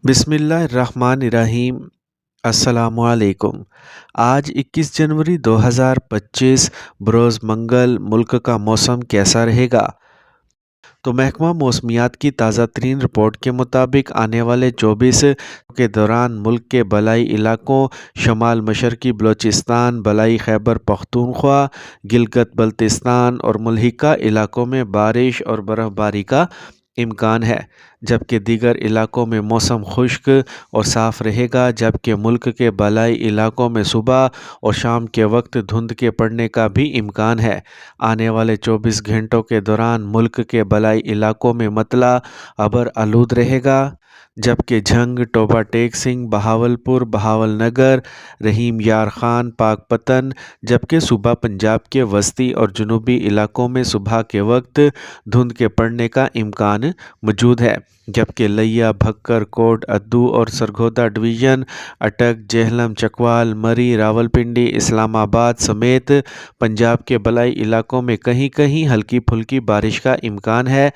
بسم اللہ الرحمن الرحیم۔ السلام علیکم۔ آج 21 جنوری 2025 بروز منگل ملک کا موسم کیسا رہے گا؟ تو محکمہ موسمیات کی تازہ ترین رپورٹ کے مطابق آنے والے 24 کے دوران ملک کے بالائی علاقوں، شمال مشرقی بلوچستان، بالائی خیبر پختونخوا، گلگت بلتستان اور ملحقہ علاقوں میں بارش اور برف باری کا امکان ہے، جبکہ دیگر علاقوں میں موسم خشک اور صاف رہے گا، جبکہ ملک کے بالائی علاقوں میں صبح اور شام کے وقت دھند کے پڑنے کا بھی امکان ہے۔ آنے والے 24 گھنٹوں کے دوران ملک کے بالائی علاقوں میں مطلع ابر آلود رہے گا، جبکہ جھنگ، ٹوبہ ٹیک سنگھ، بہاولپور، بہاول نگر، رحیم یار خان، پاک پتن، جبکہ صوبہ پنجاب کے وسطی اور جنوبی علاقوں میں صبح کے وقت دھند کے پڑنے کا امکان موجود ہے، جبکہ لیا، بھکر کوٹ، ادو اور سرگودا ڈویژن، اٹک، جہلم، چکوال، مری، راولپنڈی، اسلام آباد سمیت پنجاب کے بالائی علاقوں میں کہیں کہیں ہلکی پھلکی بارش کا امکان ہے۔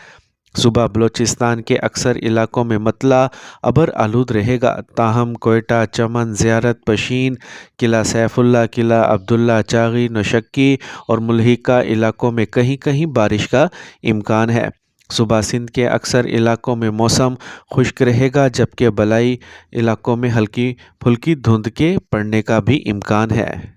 صوبہ بلوچستان کے اکثر علاقوں میں مطلع ابر آلود رہے گا، تاہم کوئٹہ، چمن، زیارت، پشین، قلعہ سیف اللہ، قلعہ عبداللہ چاغی، نوشکی اور ملحقہ علاقوں میں کہیں کہیں بارش کا امکان ہے۔ صوبہ سندھ کے اکثر علاقوں میں موسم خشک رہے گا، جبکہ بالائی علاقوں میں ہلکی پھلکی دھند کے پڑنے کا بھی امکان ہے۔